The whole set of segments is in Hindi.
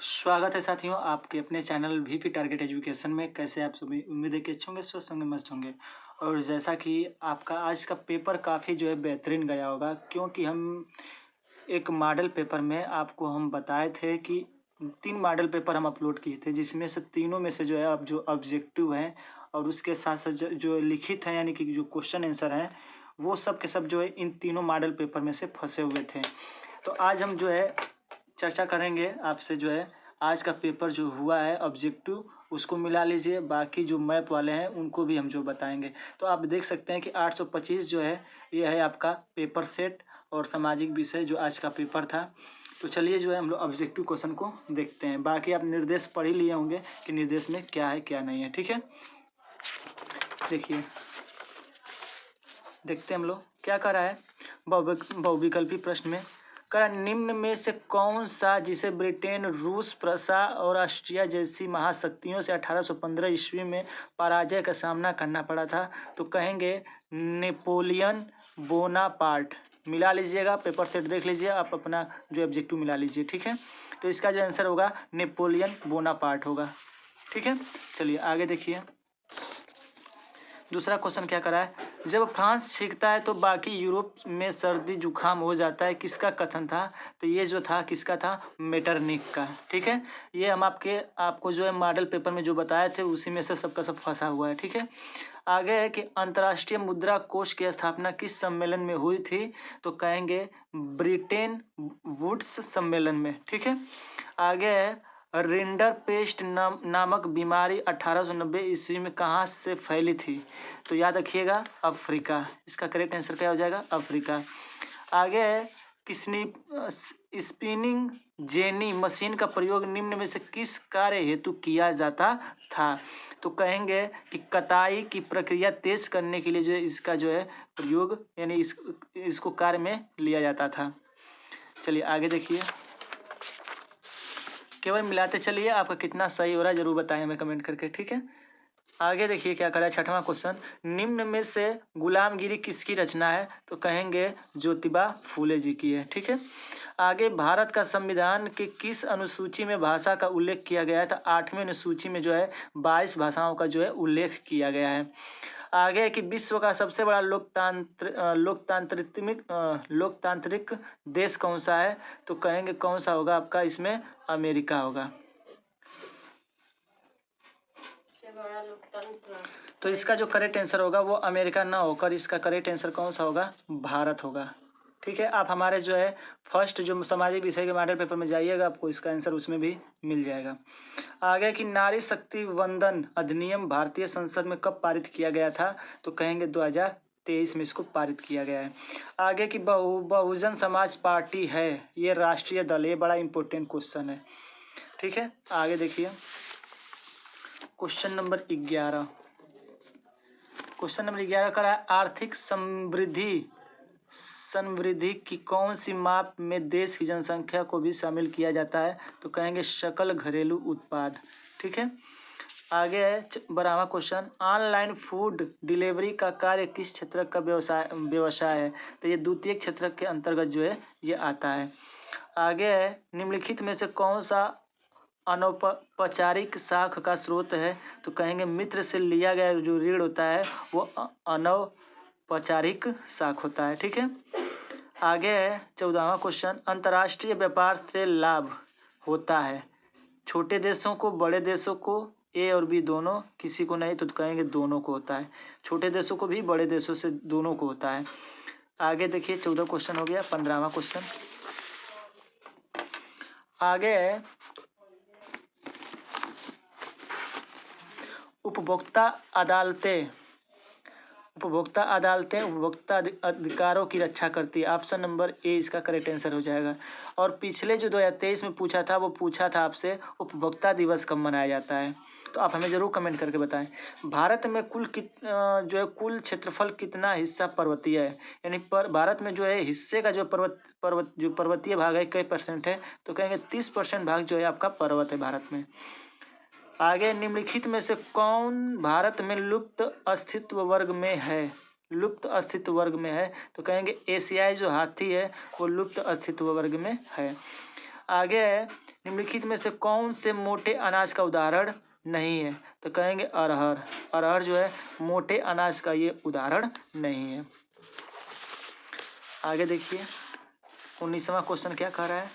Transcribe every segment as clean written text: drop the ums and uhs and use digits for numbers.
स्वागत है साथियों आपके अपने चैनल वीपी टारगेट एजुकेशन में। कैसे आप सभी, उम्मीद है कि अच्छे होंगे, स्वस्थ होंगे, मस्त होंगे। और जैसा कि आपका आज का पेपर काफ़ी बेहतरीन गया होगा, क्योंकि हम एक मॉडल पेपर में आपको हम बताए थे कि 3 मॉडल पेपर हम अपलोड किए थे, जिसमें से तीनों में से अब जो ऑब्जेक्टिव हैं और उसके साथ साथ जो लिखित हैं, यानी कि जो क्वेश्चन आंसर हैं, वो सब के सब इन तीनों मॉडल पेपर में से फंसे हुए थे। तो आज हम चर्चा करेंगे आपसे आज का पेपर जो हुआ है ऑब्जेक्टिव, उसको मिला लीजिए, बाकी जो मैप वाले हैं उनको भी हम बताएंगे। तो आप देख सकते हैं कि 825 ये है आपका पेपर सेट और सामाजिक विषय जो आज का पेपर था। तो चलिए हम लोग ऑब्जेक्टिव क्वेश्चन को देखते हैं। बाकी आप निर्देश पढ़ ही लिए होंगे कि निर्देश में क्या है क्या नहीं है, ठीक है। देखिए, देखते हैं हम लोग क्या कर रहा है। बहुविकल्पी प्रश्न में करा, निम्न में से कौन सा जिसे ब्रिटेन, रूस, प्रसा और ऑस्ट्रिया जैसी महाशक्तियों से 1815 ईस्वी में पराजय का सामना करना पड़ा था? तो कहेंगे नेपोलियन बोनापार्ट। मिला लीजिएगा, पेपर सेट देख लीजिए, आप अपना जो ऑब्जेक्टिव मिला लीजिए, ठीक है। तो इसका जो आंसर होगा नेपोलियन बोनापार्ट होगा, ठीक है। चलिए आगे देखिए, दूसरा क्वेश्चन क्या करा है। जब फ्रांस छींकता है तो बाकी यूरोप में सर्दी जुकाम हो जाता है, किसका कथन था? तो ये जो था किसका था? मेटरनिक का, ठीक है। ये हम आपको मॉडल पेपर में जो बताए थे उसी में से सबका सब फंसा हुआ है, ठीक है। आगे है कि अंतर्राष्ट्रीय मुद्रा कोष की स्थापना किस सम्मेलन में हुई थी? तो कहेंगे ब्रिटेन वुड्स सम्मेलन में, ठीक है। आगे है रिंडर पेस्ट नामक बीमारी 1890 ईस्वी में कहाँ से फैली थी? तो याद रखिएगा अफ्रीका। इसका करेक्ट आंसर क्या हो जाएगा? अफ्रीका। आगे है कि स्पिनिंग जेनी मशीन का प्रयोग निम्न में से किस कार्य हेतु किया जाता था? तो कहेंगे कि कताई की प्रक्रिया तेज करने के लिए इसका प्रयोग, यानी इसको कार्य में लिया जाता था। चलिए आगे देखिए, केवल मिलाते चलिए, आपका कितना सही हो रहा है जरूर बताएं हमें कमेंट करके, ठीक है। आगे देखिए क्या करा है, छठवां क्वेश्चन, निम्न में से गुलामगिरी किसकी रचना है? तो कहेंगे ज्योतिबा फूले जी की है, ठीक है। आगे भारत का संविधान के किस अनुसूची में भाषा का उल्लेख किया गया है? तो 8वीं अनुसूची में 22 भाषाओं का उल्लेख किया गया है। आगे है कि विश्व का सबसे बड़ा लोकतांत्रिक देश कौन सा है? तो कहेंगे कौन सा होगा आपका इसमें? अमेरिका होगा। तो इसका जो करेक्ट आंसर होगा वो अमेरिका ना होकर इसका करेक्ट आंसर कौन सा होगा? भारत होगा, ठीक है। आप हमारे फर्स्ट सामाजिक विषय के मॉडल पेपर में जाइएगा, आपको इसका आंसर उसमें भी मिल जाएगा। आगे कि नारी शक्ति वंदन अधिनियम भारतीय संसद में कब पारित किया गया था? तो कहेंगे 2023 में इसको पारित किया गया है। आगे कि बहुजन समाज पार्टी है ये राष्ट्रीय दल, ये बड़ा इंपॉर्टेंट क्वेश्चन है, ठीक है। आगे देखिए क्वेश्चन नंबर 11। क्वेश्चन नंबर 11 का है आर्थिक समृद्धि की कौन सी माप में देश की जनसंख्या को भी शामिल किया जाता है? तो कहेंगे सकल घरेलू उत्पाद, ठीक है। आगे है 12वां क्वेश्चन, ऑनलाइन फूड डिलीवरी का कार्य किस क्षेत्र का व्यवसाय है? तो ये द्वितीय क्षेत्र के अंतर्गत ये आता है। आगे है निम्नलिखित में से कौन सा अनौपचारिक साख का स्रोत है? तो कहेंगे मित्र से लिया गया जो ऋण होता है वो अनौपचारिक साख होता है, ठीक है। आगे है 14वां क्वेश्चन, अंतर्राष्ट्रीय व्यापार से लाभ होता है छोटे देशों को, बड़े देशों को, ए और बी दोनों, किसी को नहीं? तो कहेंगे दोनों को होता है, छोटे देशों को भी, बड़े देशों से दोनों को होता है। आगे देखिए 14 क्वेश्चन हो गया। 15वां क्वेश्चन आगे है उपभोक्ता अदालतें उपभोक्ता अधिकारों की रक्षा करती है। ऑप्शन नंबर ए इसका करेक्ट आंसर हो जाएगा। और पिछले जो 2023 में पूछा था वो पूछा था आपसे उपभोक्ता दिवस कब मनाया जाता है? तो आप हमें ज़रूर कमेंट करके बताएं। भारत में कुल कुल क्षेत्रफल कितना हिस्सा पर्वतीय है? यानी भारत में हिस्से का पर्वतीय भाग है कई परसेंट है? तो कहेंगे 30% भाग आपका पर्वत है भारत में। आगे निम्नलिखित में से कौन भारत में लुप्त अस्तित्व वर्ग में है? लुप्त अस्तित्व वर्ग में है? तो कहेंगे एशियाई जो हाथी है वो लुप्त अस्तित्व वर्ग में है। आगे है निम्नलिखित में से कौन से मोटे अनाज का उदाहरण नहीं है? तो कहेंगे अरहर। अरहर जो है मोटे अनाज का ये उदाहरण नहीं है। आगे देखिए 19वां क्वेश्चन क्या कह रहा है?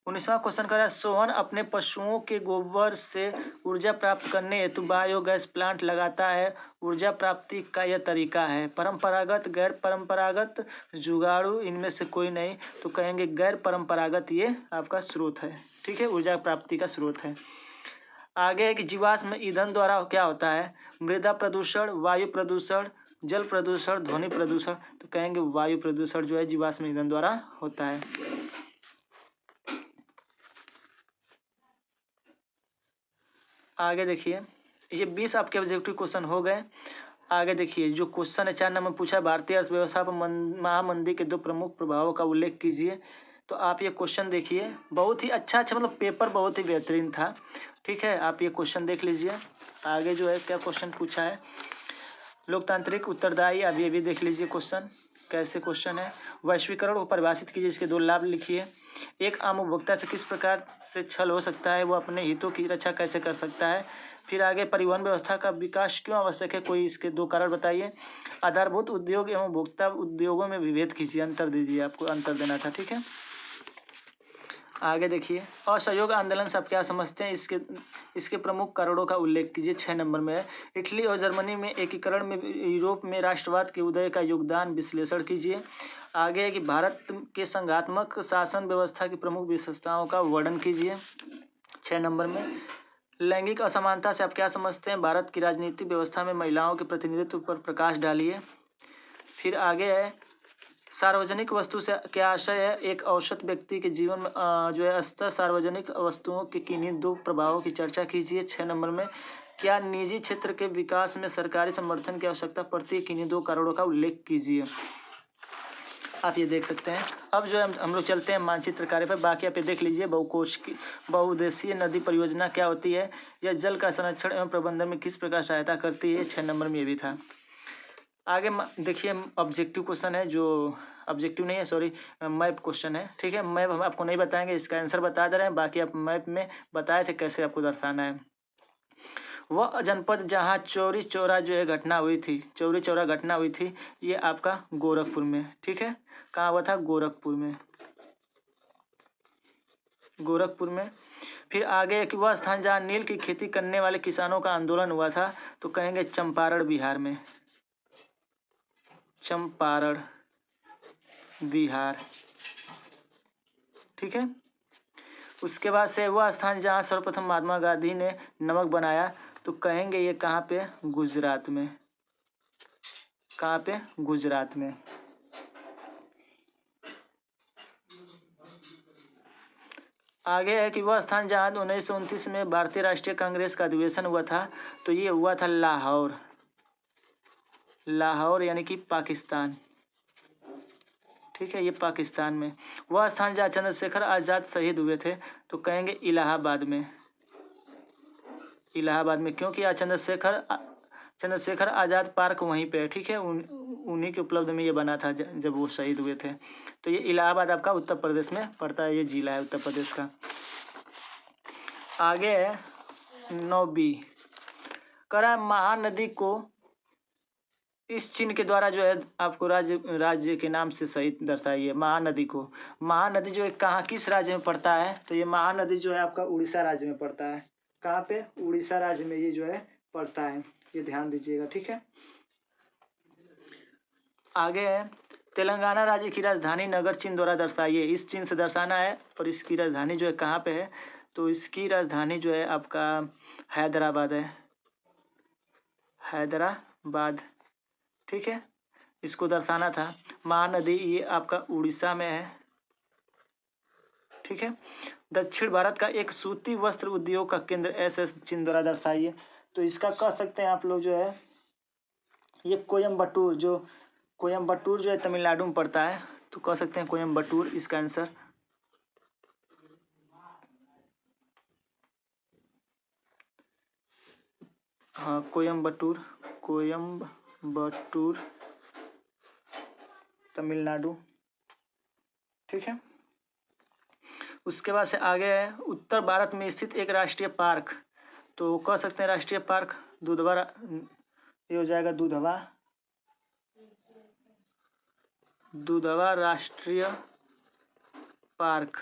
19वां क्वेश्चन कह रहा है सोहन अपने पशुओं के गोबर से ऊर्जा प्राप्त करने हेतु बायोगैस प्लांट लगाता है। ऊर्जा प्राप्ति का यह तरीका है परंपरागत, गैर परंपरागत, जुगाड़ू, इनमें से कोई नहीं। तो कहेंगे गैर परंपरागत ये आपका स्रोत है। ठीक है, ऊर्जा प्राप्ति का स्रोत है। आगे है कि जीवाश्म ईंधन द्वारा क्या होता है? मृदा प्रदूषण, वायु प्रदूषण, जल प्रदूषण, ध्वनि प्रदूषण। तो कहेंगे वायु प्रदूषण जो है जीवाश्म ईंधन द्वारा होता है। आगे देखिए ये 20 आपके ऑब्जेक्टिव क्वेश्चन हो गए। आगे देखिए जो क्वेश्चन है 4 नंबर पूछा, भारतीय अर्थव्यवस्था पर महामंदी के 2 प्रमुख प्रभावों का उल्लेख कीजिए। तो आप ये क्वेश्चन देखिए, बहुत ही अच्छा मतलब पेपर बहुत ही बेहतरीन था। ठीक है, आप ये क्वेश्चन देख लीजिए। आगे जो है क्या क्वेश्चन पूछा है, लोकतांत्रिक उत्तरदायी, अभी अभी देख लीजिए क्वेश्चन कैसे क्वेश्चन है। वैश्वीकरण को परिभाषित कीजिए, इसके 2 लाभ लिखिए। एक आम उपभोक्ता से किस प्रकार से छल हो सकता है, वो अपने हितों की रक्षा कैसे कर सकता है। फिर आगे परिवहन व्यवस्था का विकास क्यों आवश्यक है, कोई इसके 2 कारण बताइए। आधारभूत उद्योग एवं उपभोक्ता उद्योगों में विभेद कीजिए, अंतर दीजिए, आपको अंतर देना था। ठीक है, आगे देखिए असहयोग आंदोलन से आप क्या समझते हैं, इसके प्रमुख कारणों का उल्लेख कीजिए। 6 नंबर में है इटली और जर्मनी में एकीकरण में यूरोप में राष्ट्रवाद के उदय का योगदान विश्लेषण कीजिए। आगे है कि भारत के संघात्मक शासन व्यवस्था की प्रमुख विशेषताओं का वर्णन कीजिए। 6 नंबर में लैंगिक असमानता से आप क्या समझते हैं, भारत की राजनीतिक व्यवस्था में महिलाओं के प्रतिनिधित्व पर प्रकाश डालिए। फिर आगे है सार्वजनिक वस्तु से क्या आशय है, एक औसत व्यक्ति के जीवन में जो है स्तर सार्वजनिक वस्तुओं के किन्हीं 2 प्रभावों की चर्चा कीजिए। 6 नंबर में क्या निजी क्षेत्र के विकास में सरकारी समर्थन की आवश्यकता पड़ती है, किन्हीं 2 कारणों का उल्लेख कीजिए। आप ये देख सकते हैं। अब जो है हम लोग चलते हैं मानचित्र कार्य पर, बाकी आप ये देख लीजिए। बहुउद्देशीय नदी परियोजना क्या होती है, यह जल का संरक्षण एवं प्रबंधन में किस प्रकार सहायता करती है। 6 नंबर में ये भी था। आगे देखिए ऑब्जेक्टिव क्वेश्चन है, जो ऑब्जेक्टिव नहीं है सॉरी मैप क्वेश्चन है। ठीक है, मैप हम आपको नहीं बताएंगे, इसका आंसर बता दे रहे हैं, बाकी आप मैप में बताए थे कैसे आपको दर्शाना है। वह जनपद जहाँ चौरी चौरा जो है घटना हुई थी, चौरी चौरा घटना हुई थी, ये आपका गोरखपुर में। ठीक है, कहाँ हुआ था, गोरखपुर में, गोरखपुर में। फिर आगे कि वह स्थान जहाँ नील की खेती करने वाले किसानों का आंदोलन हुआ था, तो कहेंगे चंपारण बिहार में, चंपारण बिहार। ठीक है, उसके बाद से वह स्थान जहाँ सर्वप्रथम महात्मा गांधी ने नमक बनाया, तो कहेंगे ये कहाँ पे, गुजरात में। कहाँ पे, गुजरात में। आगे है कि वह स्थान जहाँ 1929 में भारतीय राष्ट्रीय कांग्रेस का अधिवेशन हुआ था, तो ये हुआ था लाहौर, लाहौर यानी कि पाकिस्तान। ठीक है, ये पाकिस्तान में। वह स्थान जहाँ चंद्रशेखर आज़ाद शहीद हुए थे, तो कहेंगे इलाहाबाद में, इलाहाबाद में, क्योंकि यहाँ चंद्रशेखर आज़ाद पार्क वहीं पे है। ठीक है, उन्हीं के उपलब्ध में ये बना था जब वो शहीद हुए थे। तो ये इलाहाबाद आपका उत्तर प्रदेश में पड़ता है, ये जिला है उत्तर प्रदेश का। आगे है 9B, करा महानदी को इस चिन्ह के द्वारा जो है आपको राज्य के नाम से सहित दर्शाइए। महानदी को, महानदी जो है कहाँ किस राज्य में पड़ता है, तो ये महानदी जो है आपका उड़ीसा राज्य में पड़ता है। कहाँ पे, उड़ीसा राज्य में ये जो है पड़ता है, ये ध्यान दीजिएगा। ठीक है, आगे है तेलंगाना राज्य की राजधानी नगर चिन्ह द्वारा दर्शाइए। इस चिन्ह से दर्शाना है, और इसकी राजधानी जो है कहाँ पे है, तो इसकी राजधानी जो है आपका हैदराबाद है, हैदराबाद। ठीक है, इसको दर्शाना था। महानदी ये आपका उड़ीसा में है। ठीक है, दक्षिण भारत का एक सूती वस्त्र उद्योग का केंद्र ऐसे चिन्ह द्वारा दर्शाइए। तो इसका कह सकते हैं आप लोग जो है ये कोयम्बटूर जो है तमिलनाडु में पड़ता है, तो कह सकते हैं कोयम्बटूर इसका आंसर। हाँ, कोयम्बटूर तमिलनाडु। ठीक है, उसके बाद से आगे है उत्तर भारत में स्थित एक राष्ट्रीय पार्क, तो कह सकते हैं राष्ट्रीय पार्क दुधवा, ये हो जाएगा दुधवा, दुधवा राष्ट्रीय पार्क।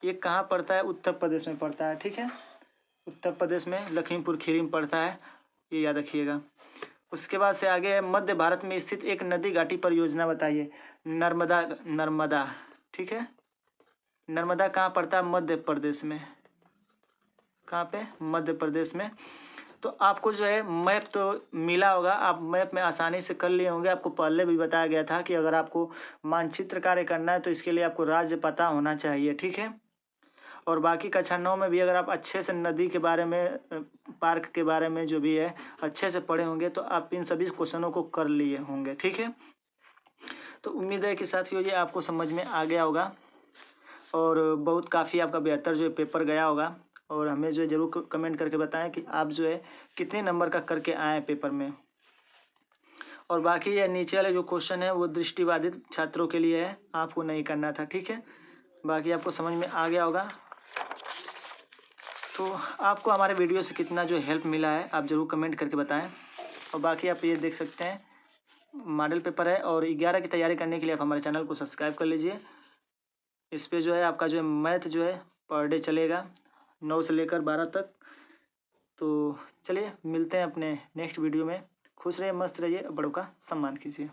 ये कहाँ पड़ता है? उत्तर प्रदेश में पड़ता है, ठीक है, उत्तर प्रदेश में लखीमपुर खीरी में पड़ता है, ये याद रखिएगा। उसके बाद से आगे है मध्य भारत में स्थित एक नदी घाटी परियोजना बताइए। नर्मदा, नर्मदा, ठीक है, नर्मदा कहाँ पड़ता है? मध्य प्रदेश में। कहाँ पे? मध्य प्रदेश में। तो आपको जो है मैप तो मिला होगा, आप मैप में आसानी से कर लिए होंगे। आपको पहले भी बताया गया था कि अगर आपको मानचित्र कार्य करना है तो इसके लिए आपको राज्य पता होना चाहिए, ठीक है। और बाकी कक्षा 9 में भी अगर आप अच्छे से नदी के बारे में, पार्क के बारे में जो भी है अच्छे से पढ़े होंगे तो आप इन सभी क्वेश्चनों को कर लिए होंगे, ठीक है। तो उम्मीद है कि साथियों ये आपको समझ में आ गया होगा और बहुत काफ़ी आपका बेहतर जो है पेपर गया होगा। और हमें जो है ज़रूर कमेंट करके बताएं कि आप जो है कितने नंबर का करके आए पेपर में। और बाकी ये नीचे वाले जो क्वेश्चन है वो दृष्टिबाधित छात्रों के लिए है, आपको नहीं करना था, ठीक है। बाकी आपको समझ में आ गया होगा। तो आपको हमारे वीडियो से कितना जो हेल्प मिला है आप ज़रूर कमेंट करके बताएं। और बाकी आप ये देख सकते हैं मॉडल पेपर है, और 11 की तैयारी करने के लिए आप हमारे चैनल को सब्सक्राइब कर लीजिए। इस पे जो है आपका जो है मैथ जो है पर डे चलेगा 9 से लेकर 12 तक। तो चलिए मिलते हैं अपने नेक्स्ट वीडियो में। खुश रहिए, मस्त रहिए, बड़ों का सम्मान कीजिए।